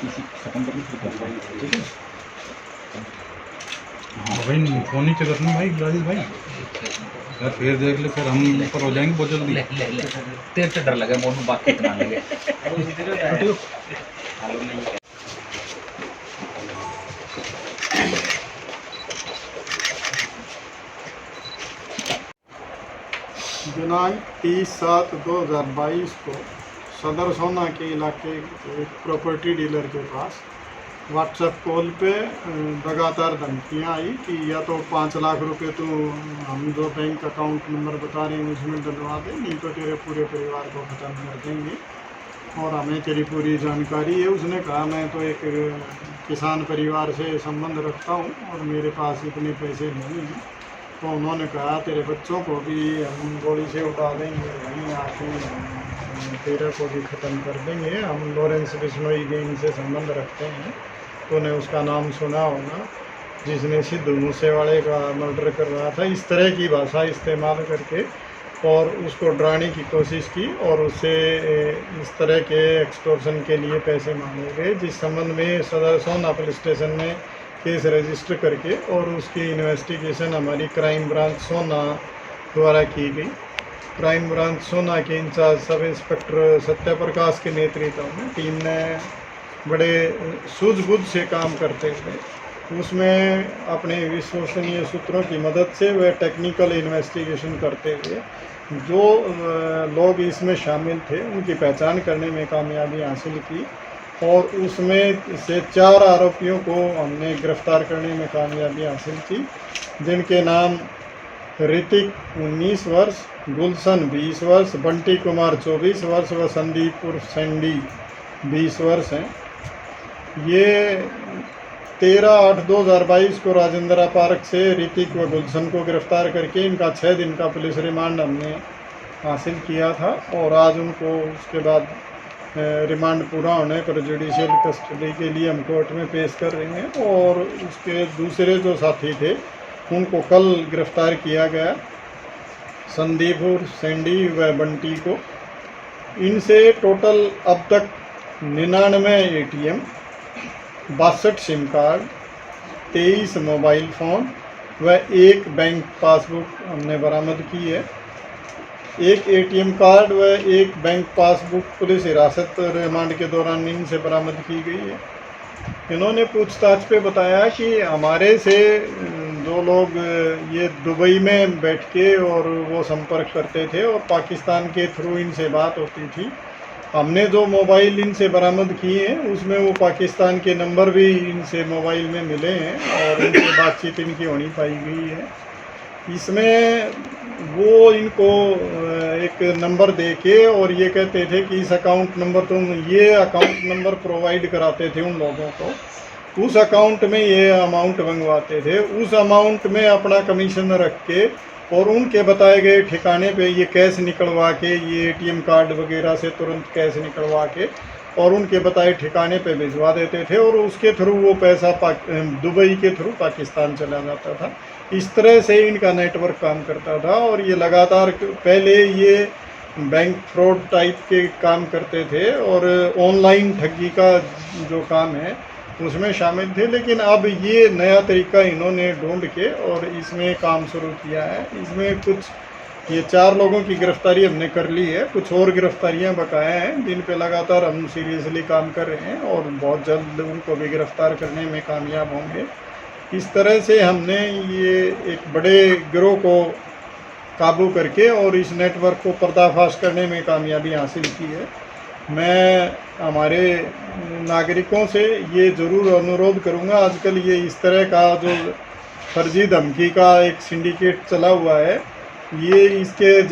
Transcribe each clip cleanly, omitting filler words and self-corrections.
इसी खत्म करके फिर करता हूँ, ठीक है। हाँ भाई फ़ोन नहीं करना भाई राजेश भाई यार, फिर देख ले, फिर हम ऊपर हो जाएंगे बहुत जल्दी। तेरे से डर लगे मोन में बात कितना लगे। दिनांक 30/7/2022 को सदर सोना के इलाके के एक प्रॉपर्टी डीलर के पास व्हाट्सएप कॉल पे लगातार धमकियाँ आई कि या तो 5 लाख रुपए तो हम जो बैंक अकाउंट नंबर बता रहे हैं उसमें डलवा दें, नहीं तो तेरे पूरे परिवार को ख़त्म कर देंगे और हमें तेरी पूरी जानकारी है। उसने कहा मैं तो एक किसान परिवार से संबंध रखता हूँ और मेरे पास इतने पैसे नहीं हैं। तो उन्होंने कहा तेरे बच्चों को भी हम गोली से उड़ा देंगे, वहीं आके तेरे को भी ख़त्म कर देंगे। हम लॉरेंस बिश्नोई गैंग से संबंध रखते हैं, तूने उसका नाम सुना होगा, जिसने सिद्धू मूसेवाले का मर्डर कर रहा था। इस तरह की भाषा इस्तेमाल करके और उसको डराने की कोशिश की और उससे इस तरह के एक्सटॉर्शन के लिए पैसे मांगे गए, जिस संबंध में सदर सोना पुलिस स्टेशन में केस रजिस्टर करके और उसकी इन्वेस्टिगेशन हमारी क्राइम ब्रांच सोना द्वारा की गई। क्राइम ब्रांच सोना के इंचार्ज सब इंस्पेक्टर सत्यप्रकाश के नेतृत्व में टीम ने बड़े सूझबूझ से काम करते हुए उसमें अपने विश्वसनीय सूत्रों की मदद से वह टेक्निकल इन्वेस्टिगेशन करते हुए जो लोग इसमें शामिल थे उनकी पहचान करने में कामयाबी हासिल की और उसमें से 4 आरोपियों को हमने गिरफ्तार करने में कामयाबी हासिल की, जिनके नाम ऋतिक 19 वर्ष, गुलशन 20 वर्ष, बंटी कुमार 24 वर्ष व संदीप उर्फ सैंडी 20 वर्ष हैं। ये 13/8/2022 को राजेंद्रा पार्क से ऋतिक व गुलशन को गिरफ्तार करके इनका 6 दिन का पुलिस रिमांड हमने हासिल किया था और आज उनको उसके बाद रिमांड पूरा होने पर जुडिशियल कस्टडी के लिए हम कोर्ट में पेश कर रहे हैं। और उसके दूसरे जो साथी थे उनको कल गिरफ्तार किया गया, संदीप उर्फ सैंडी व बंटी को। इनसे टोटल अब तक 99 ATM, 62 SIM card, 23 mobile phone व 1 बैंक पासबुक हमने बरामद की है। 1 ATM कार्ड व 1 बैंक पासबुक पुलिस हिरासत रिमांड के दौरान इनसे बरामद की गई है। इन्होंने पूछताछ पे बताया कि हमारे से जो लोग ये दुबई में बैठ के और वो संपर्क करते थे और पाकिस्तान के थ्रू इनसे बात होती थी। हमने जो मोबाइल इनसे बरामद किए हैं उसमें वो पाकिस्तान के नंबर भी इनसे मोबाइल में मिले हैं और इनसे बातचीत इनकी होनी पाई गई है। इसमें वो इनको एक नंबर दे के और ये कहते थे कि इस अकाउंट नंबर तुम ये अकाउंट नंबर प्रोवाइड कराते थे उन लोगों को, उस अकाउंट में ये अमाउंट मंगवाते थे, उस अमाउंट में अपना कमीशन रख के और उनके बताए गए ठिकाने पे ये कैश निकलवा के, ये ATM कार्ड वगैरह से तुरंत कैश निकलवा के और उनके बताए ठिकाने पे भिजवा देते थे और उसके थ्रू वो पैसा दुबई के थ्रू पाकिस्तान चला जाता था। इस तरह से इनका नेटवर्क काम करता था और ये लगातार पहले ये बैंक फ्रॉड टाइप के काम करते थे और ऑनलाइन ठगी का जो काम है उसमें शामिल थे, लेकिन अब ये नया तरीका इन्होंने ढूंढ के और इसमें काम शुरू किया है। इसमें कुछ ये 4 लोगों की गिरफ्तारी हमने कर ली है, कुछ और गिरफ्तारियां बकाया हैं जिन पे लगातार हम सीरियसली काम कर रहे हैं और बहुत जल्द उनको भी गिरफ्तार करने में कामयाब होंगे। इस तरह से हमने ये एक बड़े गिरोह को काबू करके और इस नेटवर्क को पर्दाफाश करने में कामयाबी हासिल की है। मैं हमारे नागरिकों से ये ज़रूर अनुरोध करूँगा, आजकल ये इस तरह का जो फर्जी धमकी का एक सिंडिकेट चला हुआ है, ये इसके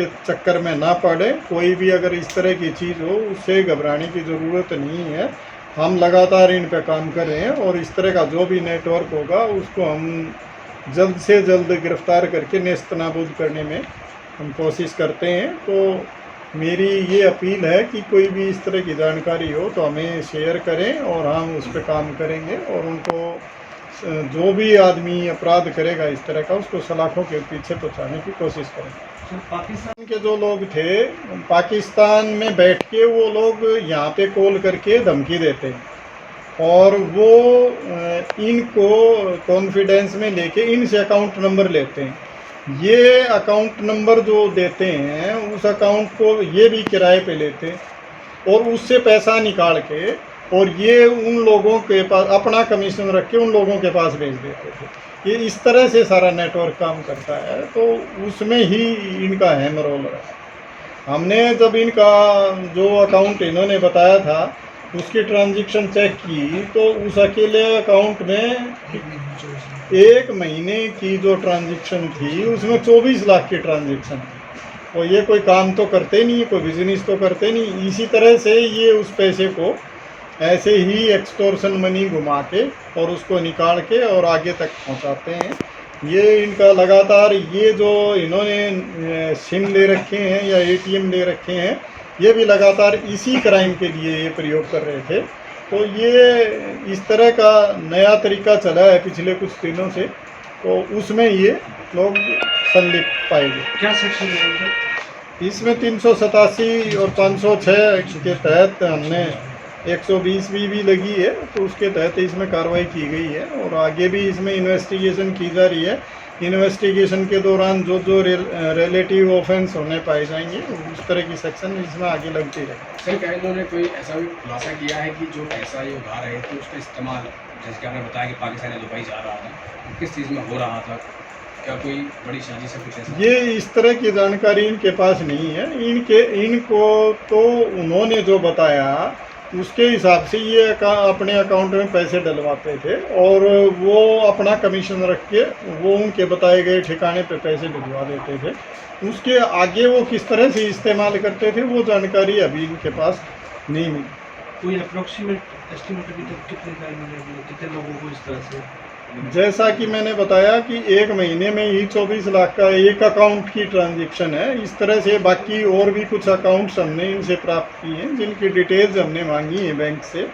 चक्कर में ना पड़े। कोई भी अगर इस तरह की चीज़ हो उससे घबराने की ज़रूरत नहीं है। हम लगातार इन पे काम कर रहे हैं और इस तरह का जो भी नेटवर्क होगा उसको हम जल्द से जल्द गिरफ्तार करके नेस्तनाबूद करने में हम कोशिश करते हैं। तो मेरी ये अपील है कि कोई भी इस तरह की जानकारी हो तो हमें शेयर करें और हम उस पर काम करेंगे और उनको जो भी आदमी अपराध करेगा इस तरह का उसको सलाखों के पीछे पहुंचाने की कोशिश करेंगे। पाकिस्तान के जो लोग थे, पाकिस्तान में बैठ के वो लोग यहाँ पे कॉल करके धमकी देते हैं और वो इनको कॉन्फिडेंस में लेके इनसे अकाउंट नंबर लेते हैं। ये अकाउंट नंबर जो देते हैं उस अकाउंट को ये भी किराए पे लेते हैं और उससे पैसा निकाल के और ये उन लोगों के पास अपना कमीशन रख के उन लोगों के पास भेज देते थे। ये इस तरह से सारा नेटवर्क काम करता है, तो उसमें ही इनका अहम रोल रहा। हमने जब इनका जो अकाउंट इन्होंने बताया था उसकी ट्रांजैक्शन चेक की तो उस अकेले अकाउंट में 1 महीने की जो ट्रांजैक्शन थी उसमें 24 लाख की ट्रांजैक्शन थी। और ये कोई काम तो करते नहीं, कोई बिजनेस तो करते नहीं, इसी तरह से ये उस पैसे को ऐसे ही एक्सटॉर्शन मनी घुमा के और उसको निकाल के और आगे तक पहुंचाते हैं। ये इनका लगातार ये जो इन्होंने सिम ले रखे हैं या एटीएम ले रखे हैं, ये भी लगातार इसी क्राइम के लिए ये प्रयोग कर रहे थे। तो ये इस तरह का नया तरीका चला है पिछले कुछ दिनों से, तो उसमें ये लोग संलिप्त पाए गए। क्या सेक्शन है इसमें 387 और 506 के तहत हमने 120 भी लगी है, तो उसके तहत इसमें कार्रवाई की गई है और आगे भी इसमें इन्वेस्टिगेशन की जा रही है। इन्वेस्टिगेशन के दौरान जो जो रिलेटिव ऑफेंस होने पाए जाएंगे उस तरह की सेक्शन इसमें आगे लगती रहेगी। सर, क्या इन्होंने कोई ऐसा भी खुलासा किया है कि जो पैसा ये उड़ा रहे थे उसका इस्तेमाल, जैसे कि आपने बताया कि पाकिस्तान या दुबई जा रहा था, किस चीज़ में हो रहा था? क्या कोई बड़ी साजिश है कुछ ऐसा? ये इस तरह की जानकारी इनके पास नहीं है। इनको तो उन्होंने जो बताया उसके हिसाब से ये अपने अकाउंट में पैसे डलवाते थे और वो अपना कमीशन रख के वो उनके बताए गए ठिकाने पे पैसे डलवा देते थे। उसके आगे वो किस तरह से इस्तेमाल करते थे वो जानकारी अभी इनके पास नहीं मिली। कोई अप्रोक्सीमेट एस्टिमेट अभी तक कितने लोगों को इस तरह से? जैसा कि मैंने बताया कि 1 महीने में ही 24 लाख का एक अकाउंट की ट्रांजैक्शन है। इस तरह से बाकी और भी कुछ अकाउंट्स हमने इनसे प्राप्त किए हैं जिनकी डिटेल्स हमने मांगी है बैंक से,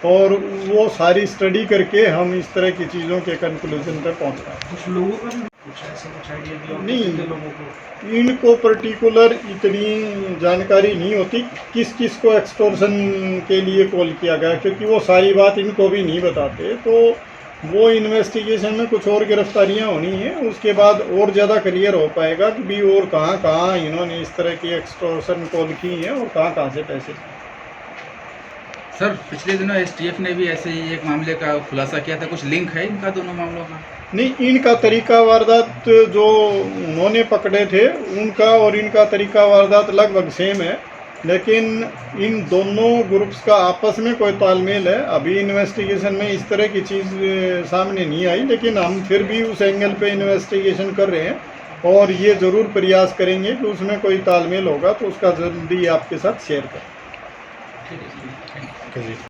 और वो सारी स्टडी करके हम इस तरह की चीज़ों के कंक्लूजन पर पहुँच रहे हैं। कुछ लोगों का भी कुछ ऐसा कुछ आइडिया दिया नहीं, कितने लोगों को? इनको पर्टिकुलर इतनी जानकारी नहीं होती किस किस को एक्सटॉर्शन के लिए कॉल किया गया, क्योंकि वो सारी बात इनको भी नहीं बताते। तो वो इन्वेस्टिगेशन में कुछ और गिरफ्तारियां होनी है, उसके बाद और ज़्यादा क्लियर हो पाएगा कि भी और कहाँ कहाँ इन्होंने इस तरह की एक्सटॉर्शन कॉल की है और कहाँ कहाँ से पैसे। सर, पिछले दिनों एसटीएफ ने भी ऐसे ही एक मामले का खुलासा किया था, कुछ लिंक है इनका दोनों मामलों का? नहीं, इनका तरीका वारदात जो उन्होंने पकड़े थे उनका और इनका तरीका वारदात लगभग सेम है, लेकिन इन दोनों ग्रुप्स का आपस में कोई तालमेल है। अभी इन्वेस्टिगेशन में इस तरह की चीज़ सामने नहीं आई, लेकिन हम फिर भी उस एंगल पे इन्वेस्टिगेशन कर रहे हैं और ये ज़रूर प्रयास करेंगे कि उसमें कोई तालमेल होगा तो उसका जल्दी आपके साथ शेयर करें। ठीक है। जी।